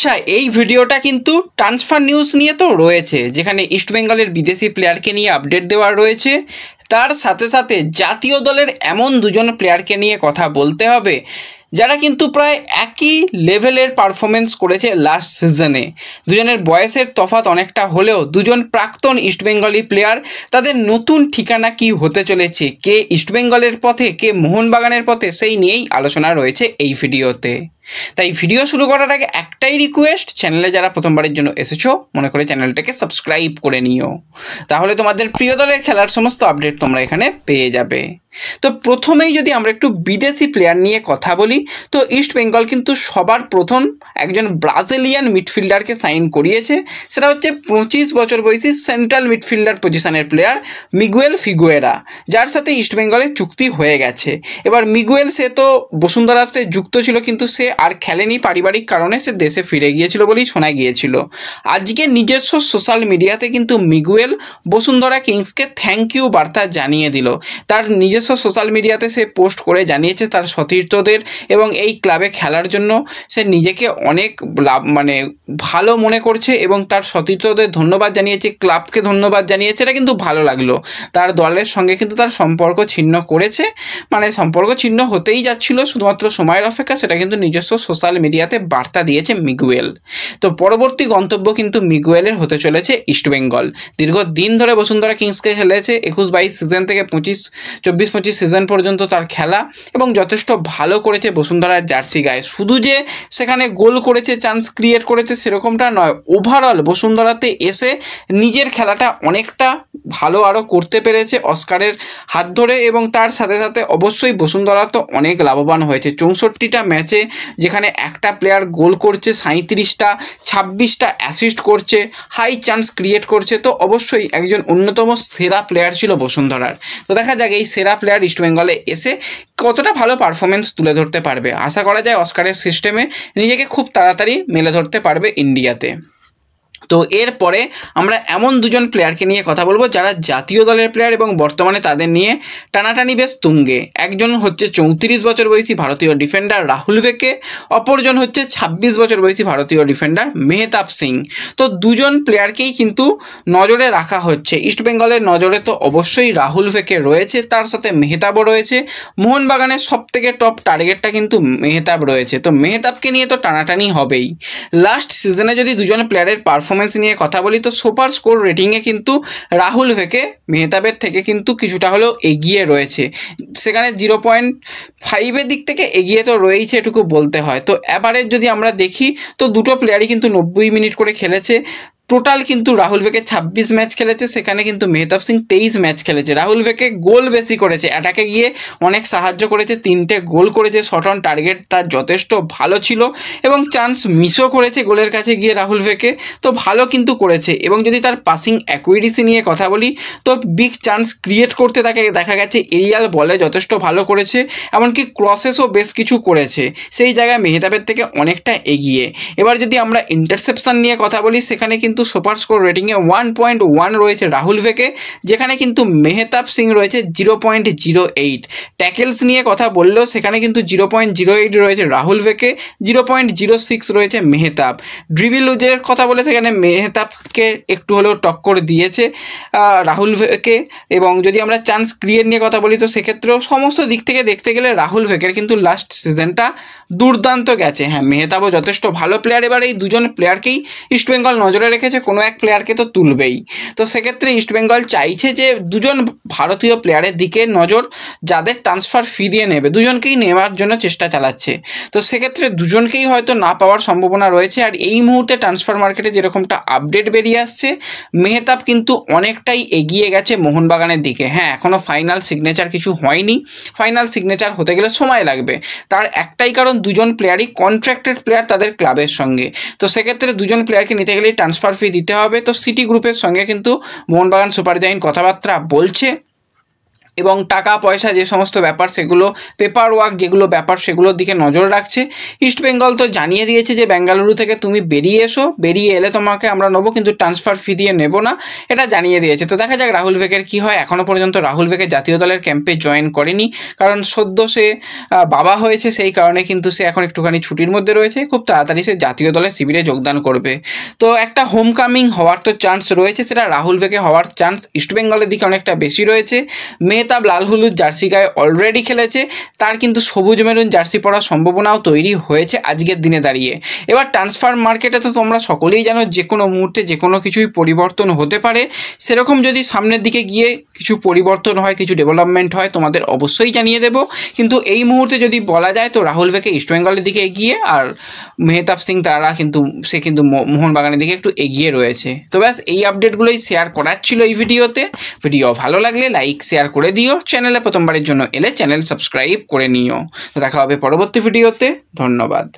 আচ্ছা, এই ভিডিওটা কিন্তু ট্রান্সফার নিউজ নিয়ে তো রয়েছে, যেখানে ইস্টবেঙ্গলের বিদেশি প্লেয়ারকে নিয়ে আপডেট দেওয়া রয়েছে। তার সাথে সাথে জাতীয় দলের এমন দুজন প্লেয়ারকে নিয়ে কথা বলতে হবে যারা কিন্তু প্রায় একই লেভেলের পারফরমেন্স করেছে লাস্ট সিজনে। দুজনের বয়সের তফাৎ অনেকটা হলেও দুজন প্রাক্তন ইস্টবেঙ্গলি প্লেয়ার, তাদের নতুন ঠিকানা কি হতে চলেছে, কে ইস্টবেঙ্গলের পথে, কে মোহনবাগানের পথে, সেই নিয়েই আলোচনা রয়েছে এই ভিডিওতে। তাই ভিডিও শুরু করার আগে একটাই রিকোয়েস্ট, চ্যানেলে যারা প্রথমবারের জন্য এসেছো মনে করে চ্যানেলটাকে সাবস্ক্রাইব করে নিও, তাহলে তোমাদের প্রিয় দলের খেলার সমস্ত আপডেট তোমরা এখানে পেয়ে যাবে। তো প্রথমেই যদি আমরা একটু বিদেশি প্লেয়ার নিয়ে কথা বলি, তো ইস্টবেঙ্গল কিন্তু সবার প্রথম একজন ব্রাজিলিয়ান মিডফিল্ডারকে সাইন করিয়েছে। সেটা হচ্ছে 25 বছর বয়সী সেন্ট্রাল মিডফিল্ডার পজিশনের প্লেয়ার মিগুয়েল ফিগুয়েরা, যার সাথে ইস্টবেঙ্গলের চুক্তি হয়ে গেছে। এবার মিগুয়েল সে তো বসুন্ধরাতে যুক্ত ছিল, কিন্তু সে আর খেলেনি, পারিবারিক কারণে সে দেশে ফিরে গিয়েছিল বলেই শোনা গিয়েছিল। আজকে নিজস্ব সোশ্যাল মিডিয়াতে কিন্তু মিগুয়েল বসুন্ধরা কিংসকে থ্যাংক ইউ বার্তা জানিয়ে দিল। তার নিজস্ব সোশ্যাল মিডিয়াতে সে পোস্ট করে জানিয়েছে তার সতীর্থদের এবং এই ক্লাবে খেলার জন্য সে নিজেকে অনেক ভালো মনে করছে এবং তার সতীর্থদের ধন্যবাদ জানিয়েছে, ক্লাবকে ধন্যবাদ জানিয়েছে। এটা কিন্তু ভালো লাগলো। তার দলের সঙ্গে কিন্তু তার সম্পর্ক ছিন্ন করেছে, সম্পর্ক ছিন্ন হতেই যাচ্ছিল, শুধুমাত্র সময়ের অপেক্ষা, সেটা কিন্তু নিজস্ব সোশ্যাল মিডিয়াতে বার্তা দিয়েছে মিগুয়েল। তো পরবর্তী গন্তব্য কিন্তু মিগুয়েলের হতে চলেছে ইস্টবেঙ্গল। দীর্ঘদিন ধরে বসুন্ধরা কিংসকে খেলেছে, 21-22 সিজন থেকে 24-25 সিজন পর্যন্ত তার খেলা, এবং যথেষ্ট ভালো করেছে বসুন্ধরার জার্সি গায়ে। শুধু যে সেখানে গোল করেছে, চান্স ক্রিয়েট করেছে সেরকমটা নয়, ওভারঅল বসুন্ধরাতে এসে নিজের খেলাটা অনেকটা ভালো আরও করতে পেরেছে অস্কারের হাত ধরে। এবং তার সাথে সাথে অবশ্যই বসুন্ধরা তো অনেক লাভবান হয়েছে। 64টা ম্যাচে যেখানে একটা প্লেয়ার গোল করছে, 37টা 26টা অ্যাসিস্ট করছে, হাই চান্স ক্রিয়েট করছে, তো অবশ্যই একজন অন্যতম সেরা প্লেয়ার ছিল বসুন্ধরার। তো দেখা যাক এই সেরা প্লেয়ার ইস্টবেঙ্গলে এসে কতটা ভালো পারফরমেন্স তুলে ধরতে পারবে। আশা করা যায় অস্কারের সিস্টেমে নিজেকে খুব তাড়াতাড়ি মেলে ধরতে পারবে ইন্ডিয়াতে। তো এরপরে আমরা এমন দুজন প্লেয়ারকে নিয়ে কথা বলবো যারা জাতীয় দলের প্লেয়ার এবং বর্তমানে তাদের নিয়ে টানাটানি বেশ তুঙ্গে। একজন হচ্ছে 34 বছর বয়সী ভারতীয় ডিফেন্ডার রাহুল ভেকে, অপরজন হচ্ছে 26 বছর বয়সী ভারতীয় ডিফেন্ডার মেহতাব সিং। তো দুজন প্লেয়ারকেই কিন্তু নজরে রাখা হচ্ছে। ইস্টবেঙ্গলের নজরে তো অবশ্যই রাহুল ভেকে রয়েছে, তার সাথে মেহতাবও রয়েছে। মোহনবাগানের সবথেকে টপ টার্গেটটা কিন্তু মেহতাব রয়েছে, তো মেহতাবকে নিয়ে তো টানাটানি হবেই। লাস্ট সিজনে যদি দুজন প্লেয়ারের পারফরমেন্স নিয়ে কথা বলি, তো সুপার স্কোর রেটিংয়ে কিন্তু রাহুল ভেকে মেহতাবের থেকে কিন্তু কিছুটা হলেও এগিয়ে রয়েছে। সেখানে 0.5-এর দিক থেকে এগিয়ে তো রয়েছে, এটুকু বলতে হয়। তো অ্যাভারেজ যদি আমরা দেখি, তো দুটো প্লেয়ারই কিন্তু 90 মিনিট করে খেলেছে। টোটাল কিন্তু রাহুল ভেকে 26 ম্যাচ খেলেছে, সেখানে কিন্তু মেহতাব সিং 23 ম্যাচ খেলেছে। রাহুল ভেকে গোল বেশি করেছে, অ্যাটাকে গিয়ে অনেক সাহায্য করেছে, 3টে গোল করেছে, শট অন টার্গেট তার যথেষ্ট ভালো ছিল এবং চান্স মিসও করেছে গোলের কাছে গিয়ে রাহুল ভেকে, তো ভালো কিন্তু করেছে। এবং যদি তার পাসিং অ্যাকুরেসি নিয়ে কথা বলি, তো বিগ চান্স ক্রিয়েট করতে তাকে দেখা গেছে এরিয়াল বলে যথেষ্ট ভালো করেছে, এমনকি ক্রসেসও বেশ কিছু করেছে, সেই জায়গায় মেহতাবের থেকে অনেকটা এগিয়ে। এবার যদি আমরা ইন্টারসেপশন নিয়ে কথা বলি, সেখানে কিন্তু সুপার স্কোর রেটিংয়ে 1.1 রয়েছে রাহুল ভেকে, যেখানে কিন্তু মেহতাব সিং রয়েছে 0.08। ট্যাকেলস নিয়ে কথা বললেও সেখানে কিন্তু 0.08 রয়েছে রাহুল ভেকে, 0.06 রয়েছে মেহতাব। ড্রিবলের কথা বলে সেখানে মেহতাবকে একটু হলেও টক্কর দিয়েছে রাহুল ভেকে। এবং যদি আমরা চান্স ক্রিয়েট নিয়ে কথা বলি, তো সেক্ষেত্রেও সমস্ত দিক থেকে দেখতে গেলে রাহুল ভেকের কিন্তু লাস্ট সিজনটা দুর্দান্ত গেছে। হ্যাঁ, মেহতাবও যথেষ্ট ভালো প্লেয়ার। এবার এই দুজন প্লেয়ারকেই ইস্টবেঙ্গল নজরে রেখেছে, কোনো এক প্লেয়ারকে তো তুলবেই। তো সেক্ষেত্রে ইস্টবেঙ্গল চাইছে যে দুজন ভারতীয় প্লেয়ারের দিকে নজর, যাদের ট্রান্সফার ফি দিয়ে নেবে, দুজনকেই নেওয়ার জন্য চেষ্টা চালাচ্ছে। তো সেক্ষেত্রে দুজনকেই হয়তো না পাওয়ার সম্ভাবনা রয়েছে। আর এই মুহূর্তে ট্রান্সফার মার্কেটে যেরকমটা আপডেট বেরিয়ে আসছে, মেহতাব কিন্তু অনেকটাই এগিয়ে গেছে মোহনবাগানের দিকে। হ্যাঁ, এখনও ফাইনাল সিগনেচার কিছু হয়নি, ফাইনাল সিগনেচার হতে গেলে সময় লাগবে। তার একটাই কারণ, দুজন প্লেয়ারই কন্ট্রাক্টেড প্লেয়ার তাদের ক্লাবের সঙ্গে। তো সেক্ষেত্রে দুজন প্লেয়ারকে নিতে গেলেই ট্রান্সফার ফি দিতে হবে। তো সিটি গ্রুপের সঙ্গে কিন্তু মোহনবাগান সুপার জায়েন্ট কথাবার্তা বলছে। এবং টাকা পয়সা যে সমস্ত ব্যাপার সেগুলো পেপার ওয়ার্ক যেগুলো ব্যাপার সেগুলোর দিকে নজর রাখছে। ইস্টবেঙ্গল তো জানিয়ে দিয়েছে যে বেঙ্গালুরু থেকে তুমি বেরিয়ে এসো, বেরিয়ে এলে তোমাকে আমরা নেবো, কিন্তু ট্রান্সফার ফি দিয়ে নেব না, এটা জানিয়ে দিয়েছে। তো দেখা যাক রাহুল ভেকের কী হয়। এখনও পর্যন্ত রাহুল ভেকে জাতীয় দলের ক্যাম্পে জয়েন করেনি, কারণ সদ্য সে বাবা হয়েছে, সেই কারণে কিন্তু সে এখন একটুখানি ছুটির মধ্যে রয়েছে। খুব তাড়াতাড়ি সে জাতীয় দলের শিবিরে যোগদান করবে। তো একটা হোম কামিং হওয়ার তো চান্স রয়েছে, সেটা রাহুল ভেকে হওয়ার চান্স ইস্টবেঙ্গলের দিকে অনেকটা বেশি রয়েছে। মেহতাব লাল হলুদ জার্সি গায়ে অলরেডি খেলেছে, তার কিন্তু সবুজ মেরুন জার্সি পরার সম্ভাবনাও তৈরি হয়েছে আজকের দিনে দাঁড়িয়ে। এবার ট্রান্সফার মার্কেটে তো তোমরা সকলেই জানো যে কোনো মুহূর্তে যে কোনো কিছুই পরিবর্তন হতে পারে। সেরকম যদি সামনের দিকে গিয়ে কিছু পরিবর্তন হয়, কিছু ডেভেলপমেন্ট হয়, তোমাদের অবশ্যই জানিয়ে দেবো। কিন্তু এই মুহূর্তে যদি বলা যায় তো রাহুল ভেকে ইস্টবেঙ্গলের দিকে এগিয়ে, আর মেহতাব সিং তারা কিন্তু মোহনবাগানের দিকে একটু এগিয়ে রয়েছে। তো ব্যাস এই আপডেটগুলোই শেয়ার করার ছিল এই ভিডিওতে। ভিডিও ভালো লাগলে লাইক শেয়ার করে দিও, চ্যানেলে প্রথমবারের জন্য এলে চ্যানেল সাবস্ক্রাইব করে নিও। তো দেখা হবে পরবর্তী ভিডিওতে। ধন্যবাদ।